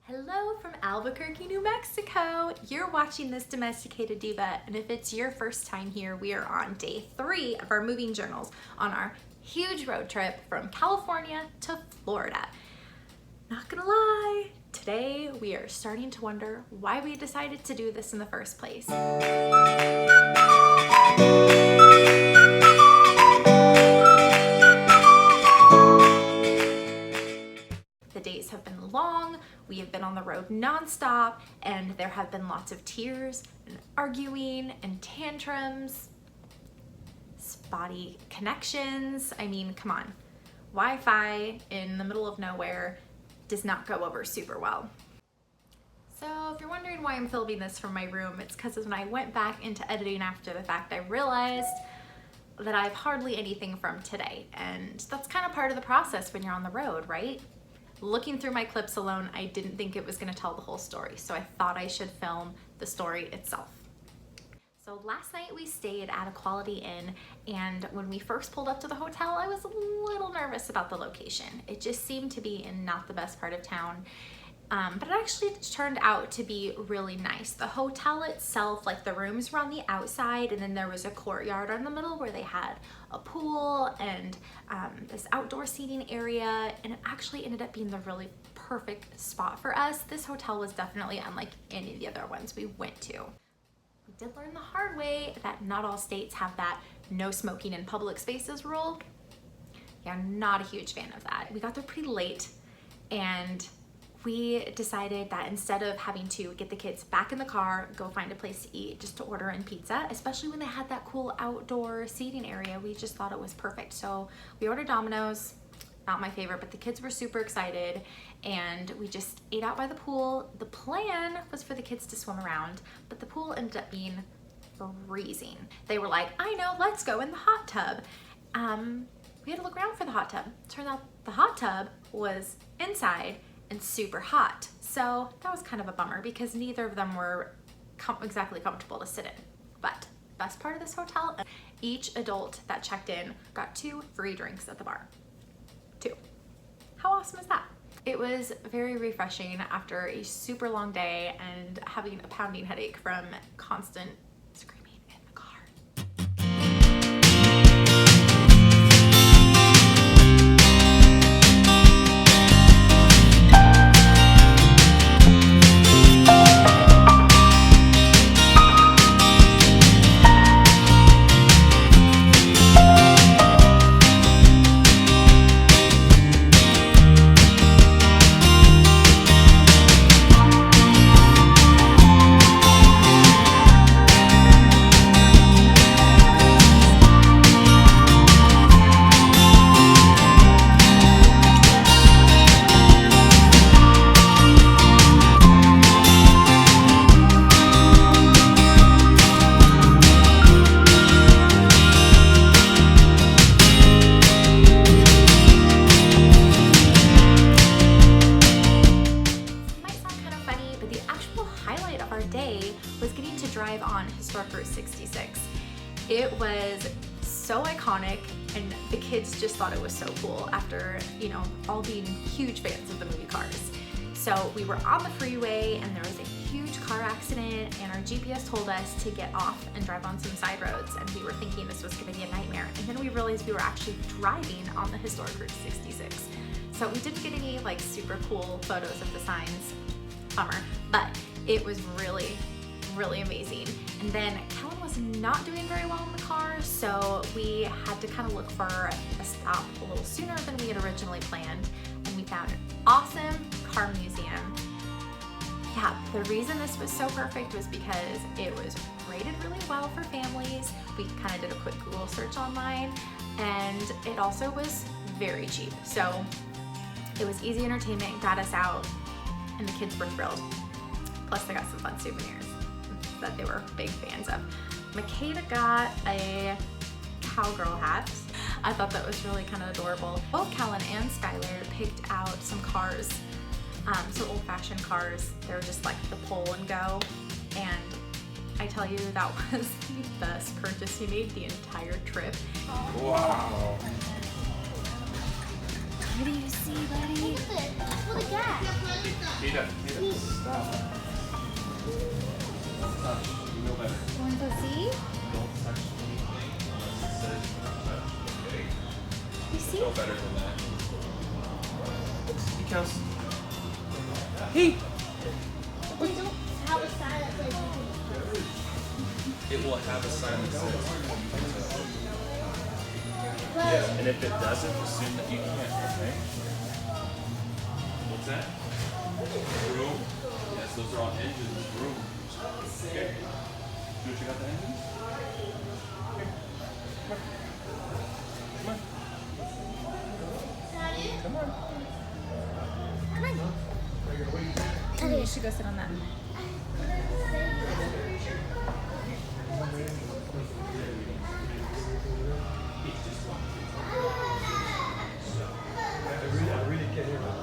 Hello from Albuquerque, New Mexico. You're watching This Domesticated Diva, and if it's your first time here, we are on day 3 of our moving journals on our huge road trip from California to Florida. Not gonna lie, today we are starting to wonder why we decided to do this in the first place. The days have been long, we have been on the road nonstop, and there have been lots of tears and arguing and tantrums, spotty connections. I mean, come on. Wi-Fi in the middle of nowhere does not go over super well. So if you're wondering why I'm filming this from my room, it's because when I went back into editing after the fact, I realized that I have hardly anything from today. And that's kind of part of the process when you're on the road, right? Looking through my clips alone, I didn't think it was going to tell the whole story, so I thought I should film the story itself. So last night we stayed at a Quality Inn, and when we first pulled up to the hotel, I was a little nervous about the location. It just seemed to be in not the best part of town, but it actually turned out to be really nice. The hotel itself, like the rooms were on the outside, and then there was a courtyard in the middle where they had a pool and this outdoor seating area, and it actually ended up being the really perfect spot for us. This hotel was definitely unlike any of the other ones we went to. We did learn the hard way that not all states have that no smoking in public spaces rule. Yeah, I'm not a huge fan of that. We got there pretty late, and we decided that instead of having to get the kids back in the car, go find a place to eat, just to order in pizza, especially when they had that cool outdoor seating area, we just thought it was perfect. So we ordered Domino's, not my favorite, but the kids were super excited, and we just ate out by the pool. The plan was for the kids to swim around, but the pool ended up being freezing. They were like, I know, let's go in the hot tub. We had to look around for the hot tub. Turns out the hot tub was inside and super hot. So that was kind of a bummer because neither of them were exactly comfortable to sit in. But best part of this hotel, each adult that checked in got 2 free drinks at the bar. 2. How awesome is that? It was very refreshing after a super long day and having a pounding headache from constant screaming in the car. Drive on historic Route 66. It was so iconic, and the kids just thought it was so cool after, you know, all being huge fans of the movie Cars. So we were on the freeway and there was a huge car accident, and our GPS told us to get off and drive on some side roads, and we were thinking this was going to be a nightmare, and then we realized we were actually driving on the historic Route 66. So we didn't get any like super cool photos of the signs, bummer, but it was really amazing. And then Kellen was not doing very well in the car, so we had to kind of look for a stop a little sooner than we had originally planned, and we found an awesome car museum. Yeah, the reason this was so perfect was because it was rated really well for families. We kind of did a quick Google search online, and it also was very cheap. So it was easy entertainment, got us out, and the kids were thrilled. Plus they got some fun souvenirs that they were big fans of. Makeda got a cowgirl hat. I thought that was really kind of adorable. Both Kellen and Skylar picked out some cars, some old-fashioned cars. They were just like the pull and go, and I tell you, that was the best purchase we made the entire trip. Wow. What do you see, buddy? Look at this. That's what I got. Mira, mira. Don't touch. You know better. Want to see? Don't touch anything unless it says don't touch. Okay? You see? You know better than that. He counts. Hey! We don't have a sign that says you can. It will have a sign that says you can touch. But Yes, and if it doesn't, assume that you can't, okay? What's that? Room? Yes, those are all engines. Room. Okay. Do what you got the engines? Okay. Come on. Come on. Come on. You should go sit on that. I really can't hear that.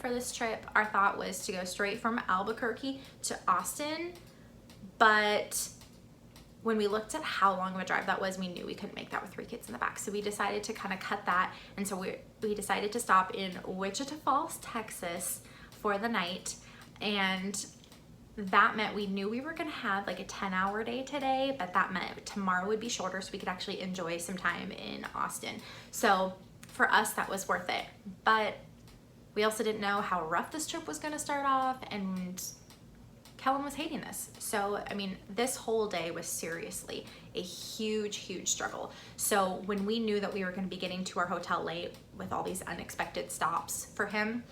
For this trip, our thought was to go straight from Albuquerque to Austin, but when we looked at how long of a drive that was, we knew we couldn't make that with 3 kids in the back, so we decided to kind of cut that. And so we decided to stop in Wichita Falls, Texas for the night, and that meant we knew we were gonna have like a 10-hour day today, but that meant tomorrow would be shorter so we could actually enjoy some time in Austin. So for us, that was worth it. But we also didn't know how rough this trip was gonna start off, and Kellen was hating this. So, I mean, this whole day was seriously a huge, huge struggle. So when we knew that we were gonna be getting to our hotel late with all these unexpected stops for him,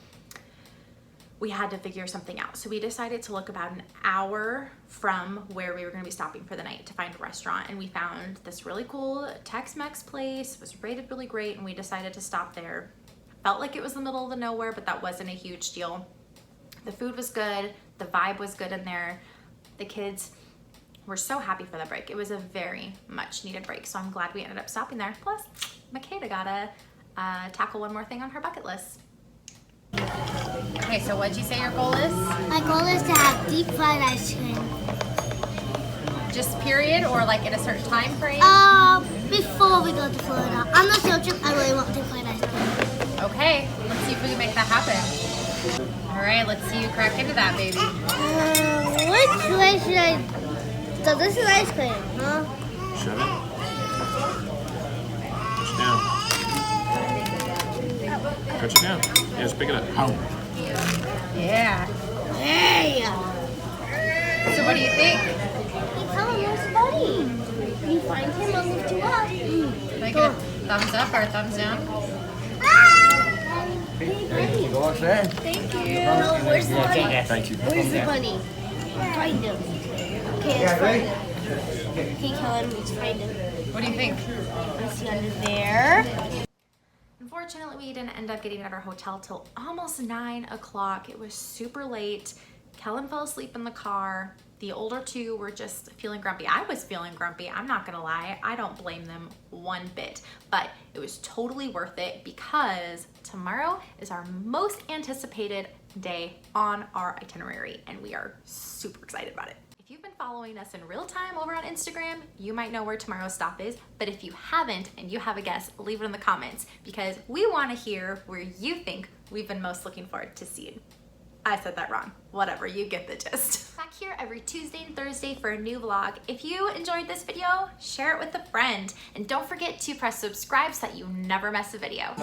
we had to figure something out. So we decided to look about an hour from where we were gonna be stopping for the night to find a restaurant. And we found this really cool Tex-Mex place. It was rated really great, and we decided to stop there. Felt like it was the middle of the nowhere, but that wasn't a huge deal. The food was good, the vibe was good in there. The kids we're so happy for the break. It was a very much needed break, so I'm glad we ended up stopping there. Plus, Makeda gotta tackle one more thing on her bucket list. Okay, so what'd you say your goal is? My goal is to have deep fried ice cream. Just period, or like in a certain time frame? Before we go to Florida. On the field trip, I really want deep fried ice cream. Okay, let's see if we can make that happen. All right, let's see you crack into that, baby. Which way should I? So this is ice cream, huh? Shut up. Push it down. Push it down. Yeah, just pick it up. Yeah. Hey! So what do you think? Hey, Colin, where's Buddy? When you find him, I'll lift you up. Can I get a thumbs up or a thumbs down? Hey, Buddy. Go upstairs. Thank you. No, where's the bunny? Thank you. Where's the bunny? Find him. Okay, let's find him. Okay, Colin, let's find him. What do you think? Is he under there? Unfortunately, we didn't end up getting out of our hotel till almost 9 o'clock. It was super late. Kellen fell asleep in the car. The older two were just feeling grumpy. I was feeling grumpy, I'm not gonna lie. I don't blame them one bit, but it was totally worth it because tomorrow is our most anticipated day on our itinerary, and we are super excited about it. If you've been following us in real time over on Instagram, you might know where tomorrow's stop is, but if you haven't and you have a guess, leave it in the comments because we want to hear where you think we've been most looking forward to seeing. I said that wrong. Whatever, you get the gist. Back here every Tuesday and Thursday for a new vlog. If you enjoyed this video, share it with a friend. And don't forget to press subscribe so that you never miss a video.